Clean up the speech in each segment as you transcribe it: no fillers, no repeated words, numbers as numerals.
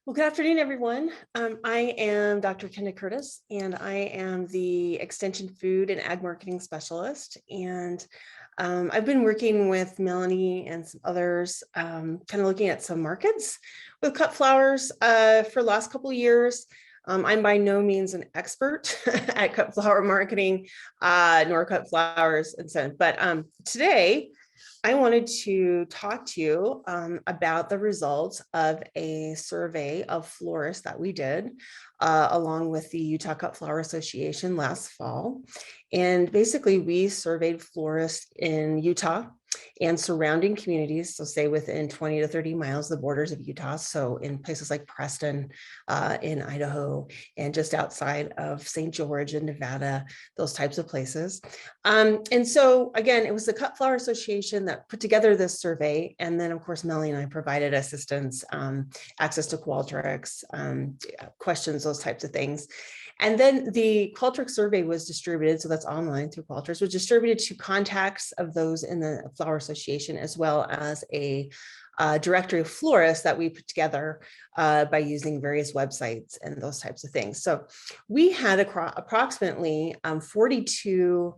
Well, good afternoon, everyone. I am Dr. Kenda Curtis, and I am the Extension Food and Ag Marketing Specialist. And I've been working with Melanie and some others, kind of looking at some markets with cut flowers for the last couple of years. I'm by no means an expert at cut flower marketing, nor cut flowers and so. But today, I wanted to talk to you about the results of a survey of florists that we did along with the Utah Cut Flower Association last fall. And basically, we surveyed florists in Utah and surrounding communities, so say within 20 to 30 miles of the borders of Utah, so in places like Preston, in Idaho, and just outside of St. George in Nevada, those types of places. And so again, it was the Cut Flower Association that put together this survey. And then of course, Melanie and I provided assistance, access to Qualtrics, questions, those types of things. And then the Qualtrics survey was distributed, so that's online through Qualtrics, was distributed to contacts of those in the Flower Association, as well as a directory of florists that we put together by using various websites and those types of things. So we had approximately 42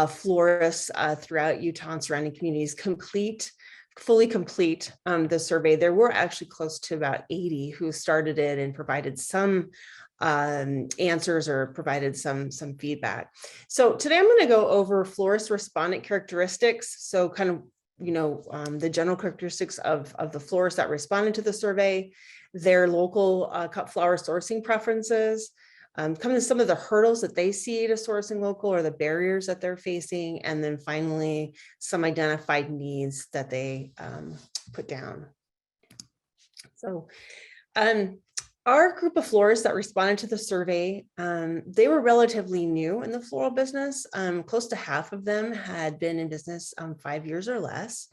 florists throughout Utah and surrounding communities fully complete the survey. There were actually close to about 80 who started it and provided some answers or provided some feedback. So today I'm going to go over florist respondent characteristics. So kind of, the general characteristics of the florists that responded to the survey, their local cut flower sourcing preferences, come to some of the hurdles that they see to sourcing local or the barriers that they're facing, and then finally some identified needs that they put down. So our group of florists that responded to the survey, they were relatively new in the floral business. Close to half of them had been in business 5 years or less.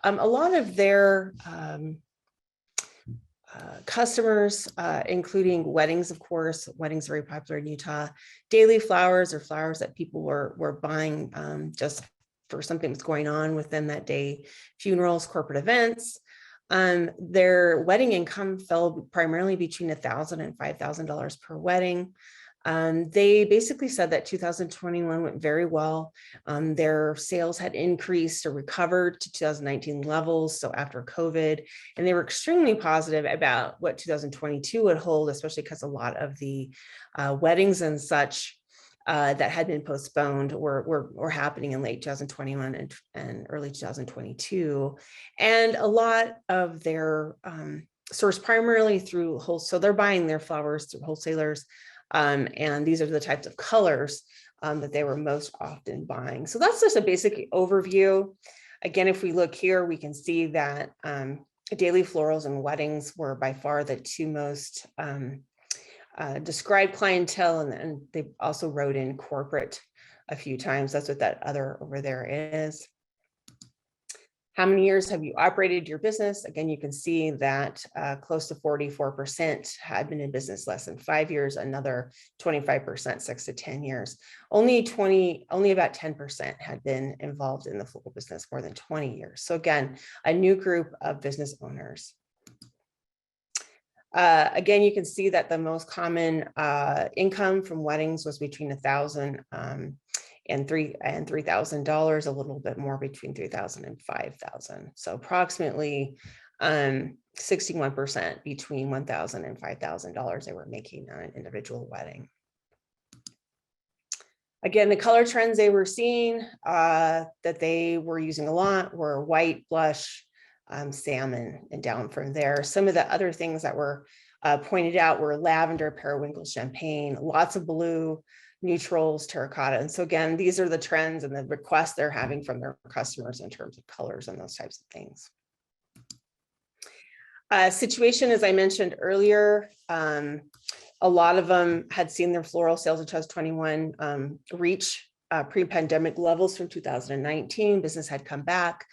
A lot of their customers, including weddings, of course, weddings are very popular in Utah, daily flowers or flowers that people were buying just for something that's going on within that day, funerals, corporate events. Their wedding income fell primarily between $1,000 and $5,000 per wedding. They basically said that 2021 went very well. Their sales had increased or recovered to 2019 levels, so after COVID, and they were extremely positive about what 2022 would hold, especially because a lot of the weddings and such that had been postponed were happening in late 2021 and early 2022. And a lot of their sourced primarily through wholesale, so they're buying their flowers through wholesalers. And these are the types of colors that they were most often buying. So that's just a basic overview. Again, if we look here, we can see that daily florals and weddings were by far the two most described clientele, and they also wrote in corporate a few times. That's what that other over there is. How many years have you operated your business? Again, you can see that close to 44% had been in business less than 5 years, another 25%, 6 to 10 years. Only about 10% had been involved in the floral business more than 20 years. So again, a new group of business owners. Again, you can see that the most common income from weddings was between $1,000 and $3,000, a little bit more between $3,000 and $5,000. So approximately 61% between $1,000 and $5,000 they were making on an individual wedding. Again, the color trends they were seeing that they were using a lot were white, blush, salmon, and down from there. Some of the other things that were pointed out were lavender, periwinkle, champagne, lots of blue, neutrals, terracotta. And so again, these are the trends and the requests they're having from their customers in terms of colors and those types of things. Situation, as I mentioned earlier, a lot of them had seen their floral sales in 2021 reach pre-pandemic levels from 2019. Business had come back.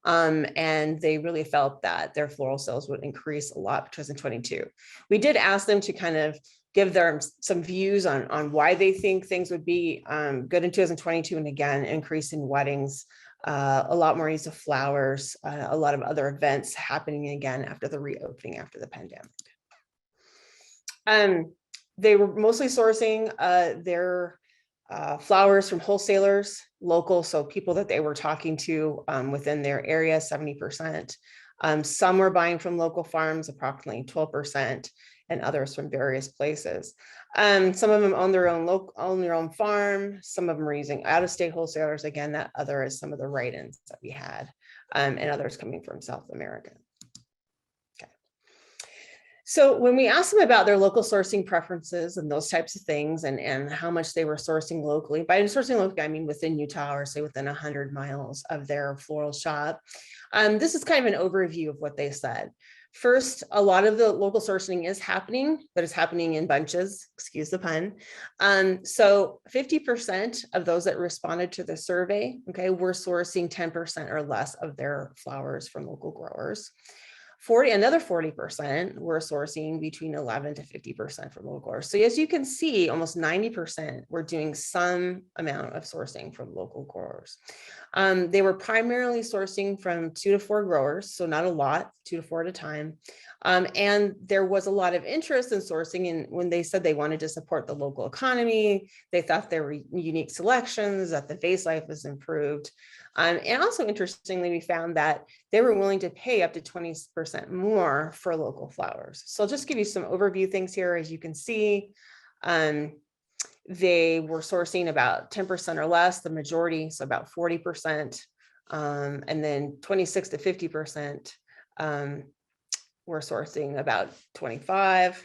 And they really felt that their floral sales would increase a lot in 2022. We did ask them to kind of give them some views on why they think things would be good in 2022. And again, increase in weddings, a lot more use of flowers, a lot of other events happening again after the reopening after the pandemic. They were mostly sourcing their flowers from wholesalers, local, so people that they were talking to within their area, 70%. Some were buying from local farms, approximately 12%, and others from various places. Some of them own their own farm. Some of them are using out-of-state wholesalers. Again, that other is some of the write-ins that we had, and others coming from South America. So when we asked them about their local sourcing preferences and those types of things, and how much they were sourcing locally, by sourcing locally, I mean within Utah, or say within 100 miles of their floral shop, this is kind of an overview of what they said. First, a lot of the local sourcing is happening, but it's happening in bunches, excuse the pun. So 50% of those that responded to the survey, okay, were sourcing 10% or less of their flowers from local growers. Another 40% were sourcing between 11 to 50% from local growers. So as you can see, almost 90% were doing some amount of sourcing from local growers. They were primarily sourcing from 2 to 4 growers, so not a lot, 2 to 4 at a time. And there was a lot of interest in sourcing, and when they said they wanted to support the local economy, they thought there were unique selections, that the vase life was improved. And also, interestingly, we found that they were willing to pay up to 20% more for local flowers. So I'll just give you some overview things here. As you can see, they were sourcing about 10% or less, the majority, so about 40%, and then 26 to 50% were sourcing about 25%.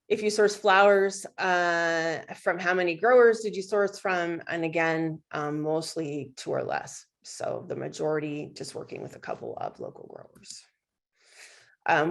If you source flowers, from how many growers did you source from? And again, mostly 2 or less. So the majority just working with a couple of local growers.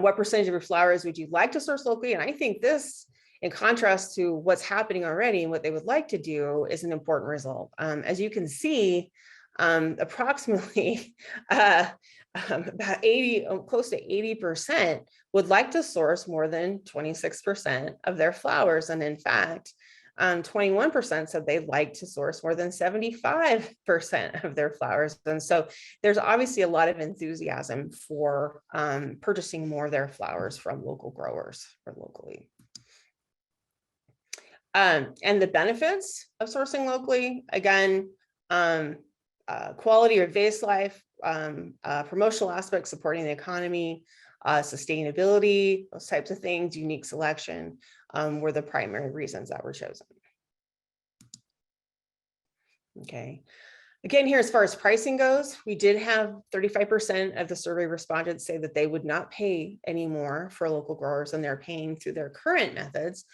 What percentage of your flowers would you like to source locally? And I think this, in contrast to what's happening already and what they would like to do, is an important result. As you can see, approximately about 80, close to 80% would like to source more than 26% of their flowers. And in fact, 21% said they'd like to source more than 75% of their flowers. And so there's obviously a lot of enthusiasm for purchasing more of their flowers from local growers or locally. And the benefits of sourcing locally, again, quality or vase life, promotional aspects, supporting the economy, sustainability, those types of things, unique selection, were the primary reasons that were chosen. Okay. Again, here, as far as pricing goes, we did have 35% of the survey respondents say that they would not pay any more for local growers than they're paying through their current methods.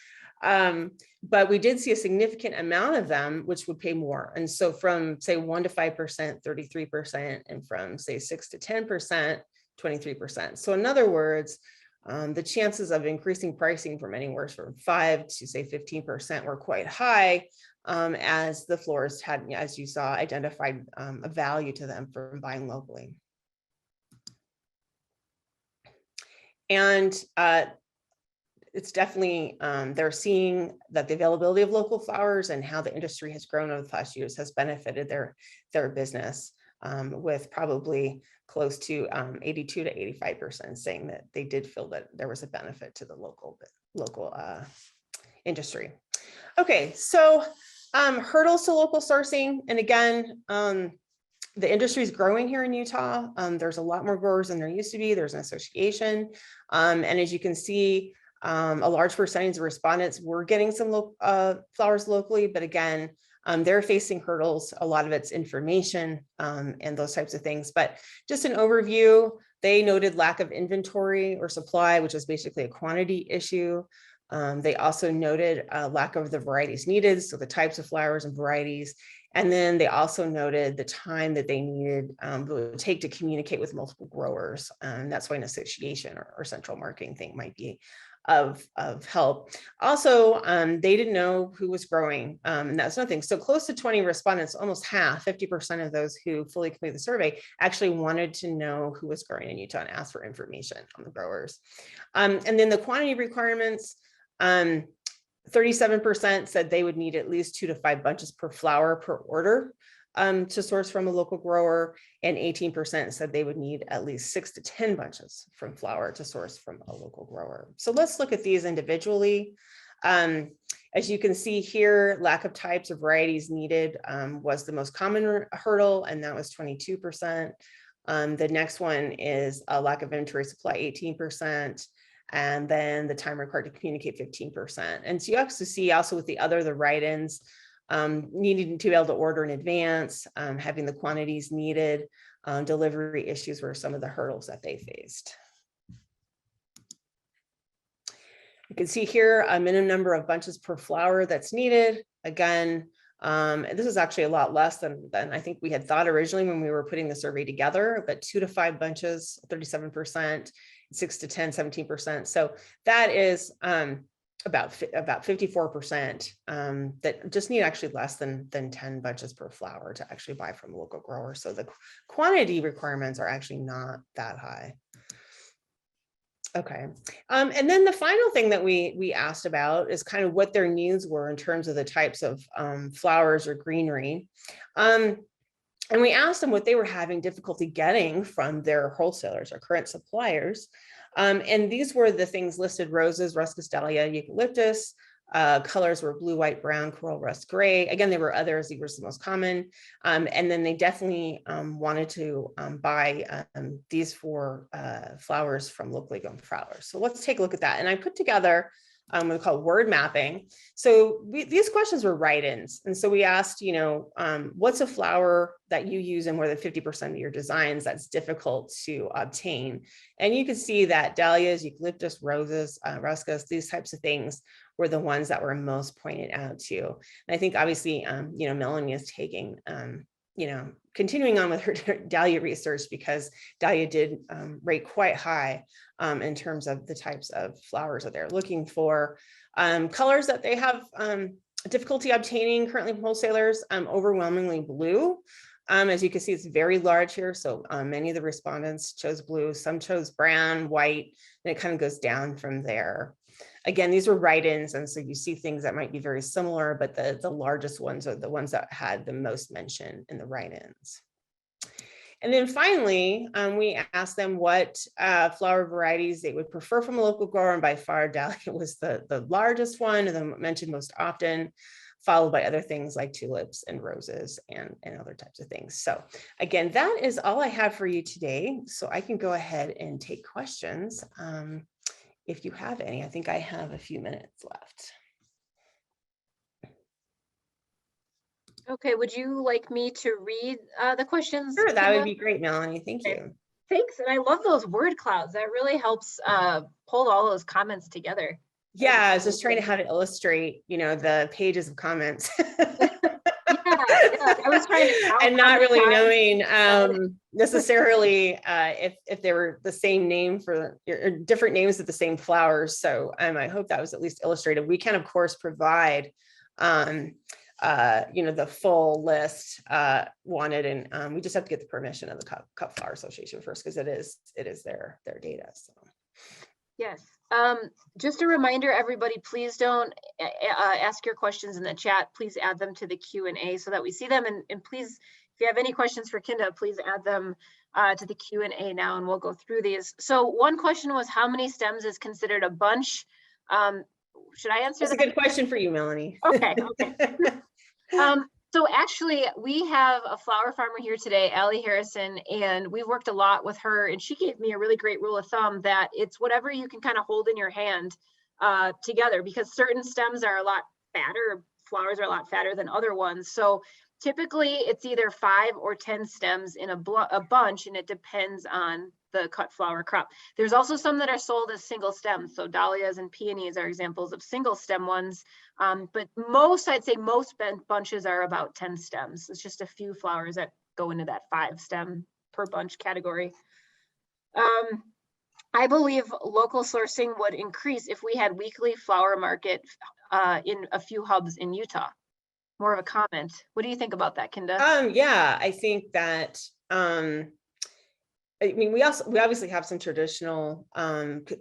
But we did see a significant amount of them which would pay more. And so from, say, 1 to 5%, 33%, and from, say, 6 to 10%, 23%. So in other words, the chances of increasing pricing from anywhere from 5 to, say, 15% were quite high, as the florists had, as you saw, identified a value to them from buying locally. And it's definitely, they're seeing that the availability of local flowers and how the industry has grown over the past years has benefited their business, with probably close to 82 to 85% saying that they did feel that there was a benefit to the local industry. Okay, so hurdles to local sourcing. And again, the industry is growing here in Utah. There's a lot more growers than there used to be. There's an association. And as you can see, a large percentage of respondents were getting some flowers locally, but again, they're facing hurdles. A lot of it's information and those types of things. But just an overview, they noted lack of inventory or supply, which is basically a quantity issue. They also noted a lack of the varieties needed, so the types of flowers and varieties. And then they also noted the time that they needed would take to communicate with multiple growers. That's why an association or central marketing thing might be of help. Also, they didn't know who was growing, and that's nothing. So close to 20 respondents, almost half, 50% of those who fully completed the survey actually wanted to know who was growing in Utah and asked for information on the growers. And then the quantity requirements, 37% said they would need at least 2 to 5 bunches per flower per order. to source from a local grower, and 18% said they would need at least 6 to 10 bunches from flower to source from a local grower. So let's look at these individually. As you can see here, lack of types or varieties needed was the most common hurdle, and that was 22%. The next one is a lack of inventory supply, 18%. And then the time required to communicate, 15%. And so you also see with the write-ins, needing to be able to order in advance, having the quantities needed, delivery issues were some of the hurdles that they faced. You can see here a minimum number of bunches per flower that's needed. Again, this is actually a lot less than I think we had thought originally when we were putting the survey together, but 2 to 5 bunches, 37%, 6 to 10, 17%. So that is about 54% that just need actually less than 10 bunches per flower to actually buy from a local grower. So the quantity requirements are actually not that high. Okay. And then the final thing that we asked about is kind of what their needs were in terms of the types of flowers or greenery. And we asked them what they were having difficulty getting from their wholesalers or current suppliers. And these were the things listed: roses, ruscus, dahlia, eucalyptus. Colors were blue, white, brown, coral, rust, gray. Again, there were others. These were the most common. And then they definitely wanted to buy these 4 flowers from locally grown flowers. So let's take a look at that. And I put together what we call word mapping. So these questions were write-ins. And so we asked, what's a flower that you use in more than 50% of your designs that's difficult to obtain? And you can see that dahlias, eucalyptus, roses, ruscus, these types of things were the ones that were most pointed out to. And I think obviously, Melanie is taking, continuing on with her dahlia research, because dahlia did rate quite high in terms of the types of flowers that they're looking for. Colors that they have difficulty obtaining currently from wholesalers, overwhelmingly blue. As you can see, it's very large here. So many of the respondents chose blue, some chose brown, white, and it kind of goes down from there. Again, these were write-ins, and so you see things that might be very similar, but the largest ones are the ones that had the most mention in the write-ins. And then finally, we asked them what flower varieties they would prefer from a local grower, and by far dahlia was the largest one and the mentioned most often, followed by other things like tulips and roses and other types of things. So again, that is all I have for you today. So I can go ahead and take questions if you have any. I think I have a few minutes left. Okay, would you like me to read the questions? Sure, that would be great, Melanie. Thank you. Thanks, and I love those word clouds. That really helps pull all those comments together. Yeah, I was just trying to have it illustrate, the pages of comments. Yeah, I was trying to count, and not really knowing necessarily if they were the same name for or different names of the same flowers. So I hope that was at least illustrated. We can of course provide the full list wanted, and we just have to get the permission of the Cut Flower Association first, because it is their data. So yes. Just a reminder, everybody, please don't ask your questions in the chat. Please add them to the Q&A so that we see them. And please, if you have any questions for Kinda, please add them to the Q&A now, and we'll go through these. So one question was, how many stems is considered a bunch? Should I answer that? That's a good question for you, Melanie. Okay. So actually, we have a flower farmer here today, Allie Harrison, and we worked a lot with her, and she gave me a really great rule of thumb that it's whatever you can kind of hold in your hand together, because certain stems are a lot fatter, flowers are a lot fatter than other ones. So typically it's either 5 or 10 stems in a bunch, and it depends on the cut flower crop. There's also some that are sold as single stems. So dahlias and peonies are examples of single stem ones. But I'd say most bunches are about 10 stems. It's just a few flowers that go into that 5 stem per bunch category. I believe local sourcing would increase if we had weekly flower market in a few hubs in Utah. More of a comment. What do you think about that, Kinda? Yeah, I think that I mean, we obviously have some traditional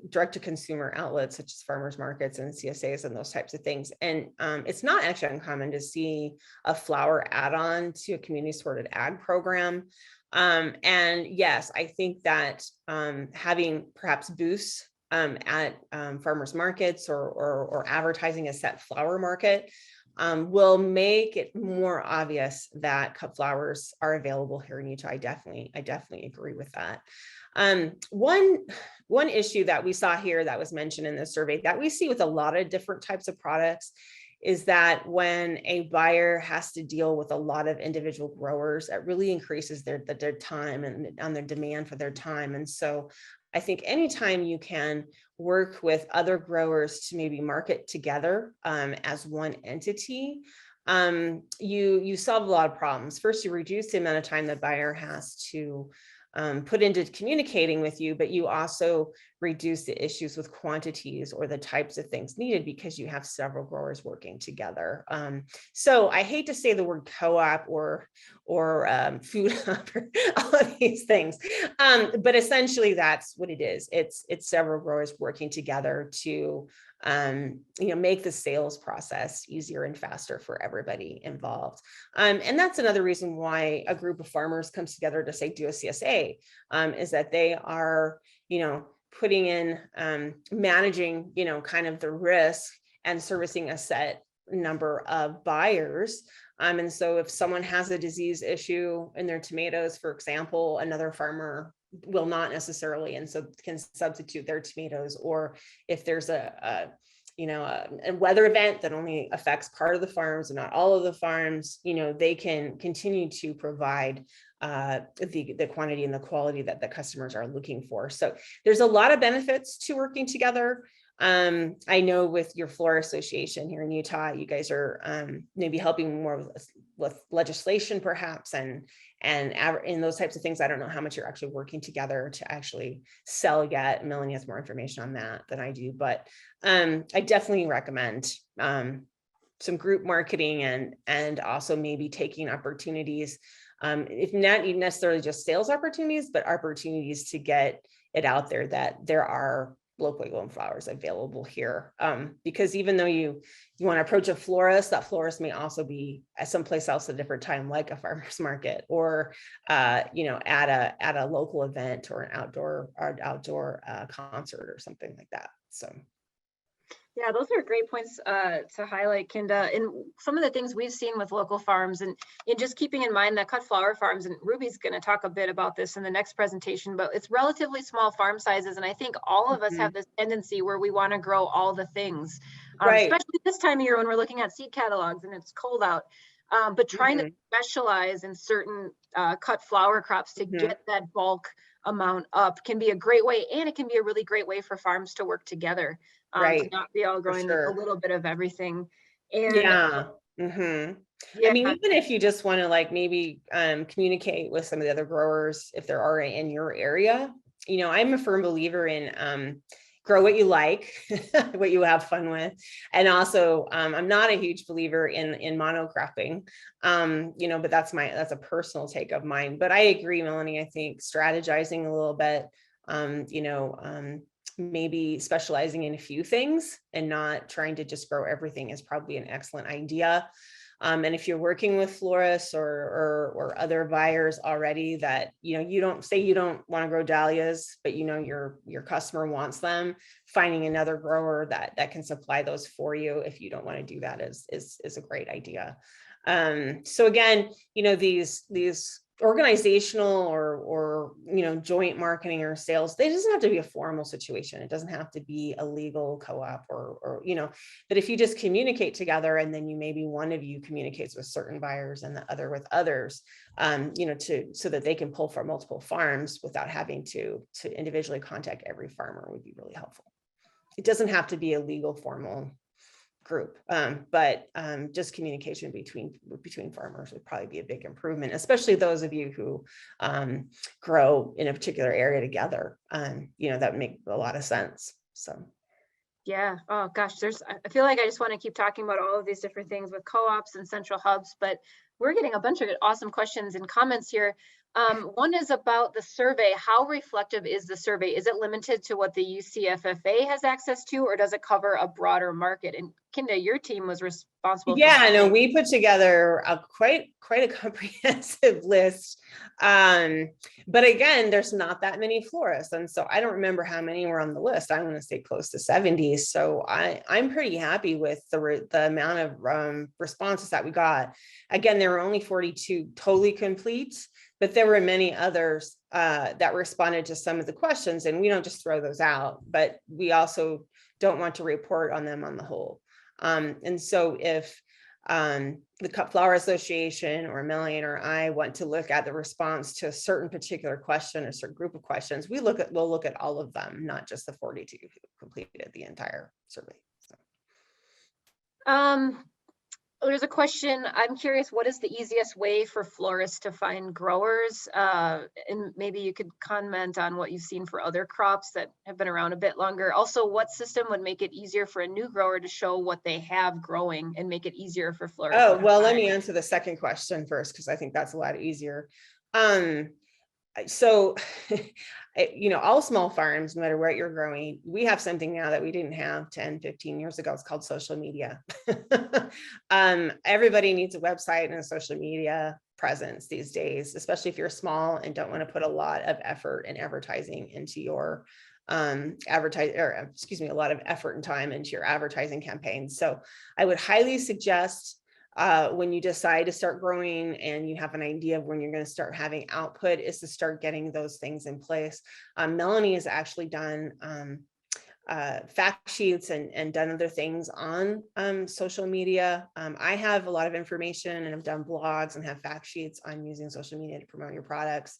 direct to consumer outlets such as farmers markets and CSAs and those types of things. And it's not actually uncommon to see a flower add-on to a community supported ag program. And yes, I think that having perhaps booths at farmers markets or advertising a set flower market will make it more obvious that cut flowers are available here in Utah. I definitely agree with that. One issue that we saw here that was mentioned in the survey that we see with a lot of different types of products is that when a buyer has to deal with a lot of individual growers, it really increases their time and their demand for their time. And so I think anytime you can work with other growers to maybe market together as one entity, you solve a lot of problems. First, you reduce the amount of time the buyer has to put into communicating with you, but you also reduce the issues with quantities or the types of things needed because you have several growers working together. So I hate to say the word co-op or food hub or all of these things, but essentially that's what it is. It's several growers working together to make the sales process easier and faster for everybody involved. And that's another reason why a group of farmers comes together to say do a CSA, is that they are, putting in managing, kind of the risk and servicing a set number of buyers. And so if someone has a disease issue in their tomatoes, for example, another farmer will not necessarily, and so can substitute their tomatoes. Or if there's a weather event that only affects part of the farms and not all of the farms, they can continue to provide the quantity and the quality that the customers are looking for. So there's a lot of benefits to working together. I know with your Florist Association here in Utah, you guys are maybe helping more with legislation perhaps, and in those types of things. I don't know how much you're actually working together to actually sell yet. Melanie has more information on that than I do, but I definitely recommend some group marketing and also maybe taking opportunities, if not even necessarily just sales opportunities, but opportunities to get it out there that there are locally grown flowers available here. Because even though you want to approach a florist, that florist may also be at someplace else at a different time, like a farmer's market, or at a local event or an outdoor concert or something like that. So. Yeah, those are great points to highlight, Kinda. And some of the things we've seen with local farms, and just keeping in mind that cut flower farms, and Ruby's going to talk a bit about this in the next presentation, but it's relatively small farm sizes. And I think all of us have this tendency where we want to grow all the things, Right. Especially this time of year when we're looking at seed catalogs and it's cold out. But trying to specialize in certain cut flower crops to get that bulk amount up can be a great way, and it can be a really great way for farms to work together, to not be all growing a little bit of everything. And I mean, even if you just want to maybe communicate with some of the other growers, if there are in your area, I'm a firm believer in grow what you like, what you have fun with. And also, I'm not a huge believer in monocropping, but that's a personal take of mine. But I agree, Melanie, I think strategizing a little bit, maybe specializing in a few things and not trying to just grow everything is probably an excellent idea. And if you're working with florists or other buyers already that, you don't want to grow dahlias, but your customer wants them, finding another grower that can supply those for you if you don't want to do that is a great idea. So again, these organizational or joint marketing or sales, they doesn't have to be a formal situation. It doesn't have to be a legal co-op or but if you just communicate together, and then maybe one of you communicates with certain buyers and the other with others, so that they can pull from multiple farms without having to individually contact every farmer would be really helpful. It doesn't have to be a legal formal group, but just communication between farmers would probably be a big improvement, especially those of you who grow in a particular area together. That would make a lot of sense. So yeah, oh gosh, I feel like I just want to keep talking about all of these different things with co-ops and central hubs, but we're getting a bunch of awesome questions and comments here. One is about the survey. How reflective is the survey? Is it limited to what the UCFFA has access to, or does it cover a broader market? And Kinda, your team was responsible for. Yeah, no, we put together a quite a comprehensive list. But again, there's not that many florists. And so I don't remember how many were on the list. I want to say close to 70. So I'm pretty happy with the amount of responses that we got. Again, there were only 42 totally complete, but there were many others that responded to some of the questions, and we don't just throw those out, but we also don't want to report on them on the whole. And so if the Cut Flower Association or Melanie or I want to look at the response to a certain particular question, a certain group of questions, we'll look at all of them, not just the 42 who completed the entire survey. So. There's a question. I'm curious, what is the easiest way for florists to find growers? And maybe you could comment on what you've seen for other crops that have been around a bit longer. Also, what system would make it easier for a new grower to show what they have growing and make it easier for florists? Oh, well, let me answer the second question first, because I think that's a lot easier. So, all small farms, no matter what you're growing, we have something now that we didn't have 10, 15 years ago. It's called social media. Everybody needs a website and a social media presence these days, especially if you're small and don't want to put a lot of effort and advertising into your a lot of effort and time into your advertising campaigns. So I would highly suggest when you decide to start growing and you have an idea of when you're going to start having output, is to start getting those things in place. Melanie has actually done fact sheets and done other things on social media. I have a lot of information and have done blogs and have fact sheets on using social media to promote your products.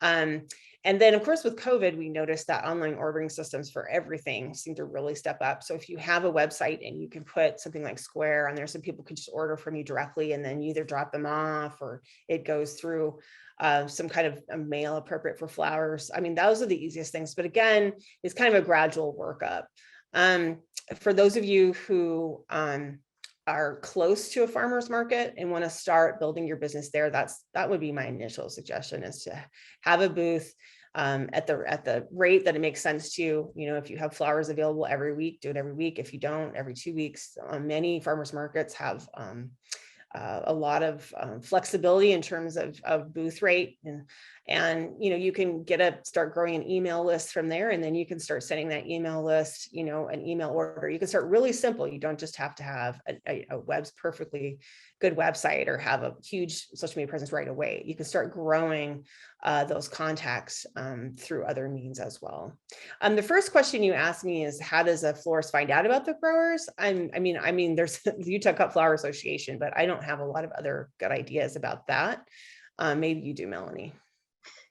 And then, of course, with COVID, we noticed that online ordering systems for everything seem to really step up. So if you have a website and you can put something like Square on there, so people can just order from you directly, and then you either drop them off or it goes through some kind of a mail appropriate for flowers. I mean, those are the easiest things. But again, it's kind of a gradual workup. For those of you who are close to a farmer's market and want to start building your business there, that would be my initial suggestion, is to have a booth at the rate that it makes sense to you. If you have flowers available every week, do it every week. If you don't, every 2 weeks. Many farmers markets have a lot of flexibility in terms of booth rate, and you can start growing an email list from there, and then you can start sending that email list, an email order. You can start really simple. You don't just have to have a perfectly good website or have a huge social media presence right away. You can start growing those contacts through other means as well. The first question you asked me is, how does a florist find out about the growers? I mean, there's the Utah Cut Flower Association, but I don't have a lot of other good ideas about that. Maybe you do, Melanie.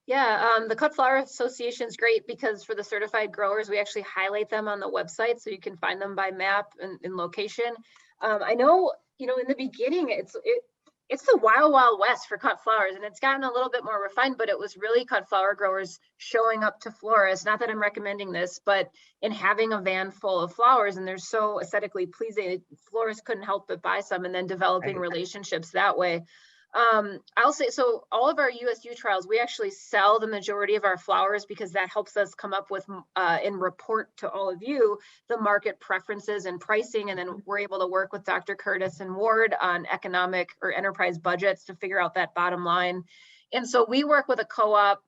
Yeah, the Cut Flower Association is great because for the certified growers, we actually highlight them on the website so you can find them by map and location. I know, in the beginning, it's the wild west for cut flowers, and it's gotten a little bit more refined, but it was really cut flower growers showing up to florists. Not that I'm recommending this, but in having a van full of flowers, and they're so aesthetically pleasing, florists couldn't help but buy some, and then developing relationships that way. I'll say, so all of our USU trials, we actually sell the majority of our flowers because that helps us come up with and report to all of you the market preferences and pricing. And then we're able to work with Dr. Curtis and Ward on economic or enterprise budgets to figure out that bottom line. And so we work with a co-op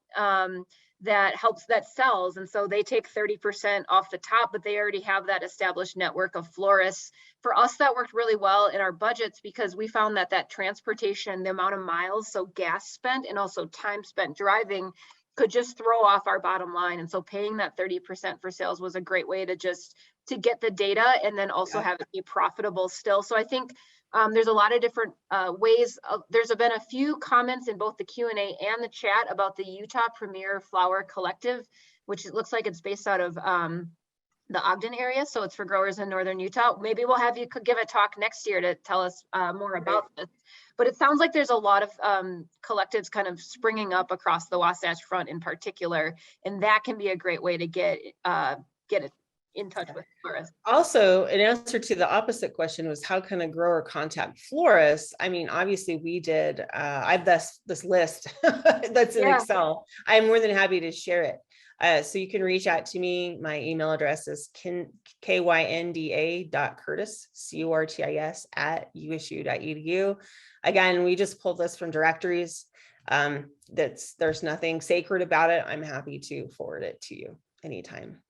that sells. And so they take 30% off the top, but they already have that established network of florists. For us, that worked really well in our budgets because we found that transportation, the amount of miles, so gas spent and also time spent driving, could just throw off our bottom line. And so paying that 30% for sales was a great way to get the data and then also have it be profitable still. So I think there's a lot of different ways. There's been a few comments in both the Q&A and the chat about the Utah Premier Flower Collective, which it looks like it's based out of the Ogden area. So it's for growers in northern Utah. Maybe we'll have you give a talk next year to tell us more about this. But it sounds like there's a lot of collectives kind of springing up across the Wasatch Front in particular, and that can be a great way to get in touch with florists. Also, an answer to the opposite question was, how can a grower contact florists? I mean, obviously we did, I've this list that's in Yeah. Excel. I'm more than happy to share it. So you can reach out to me. My email address is kynda.curtis, curtis @usu.edu. Again, we just pulled this from directories. There's nothing sacred about it. I'm happy to forward it to you anytime.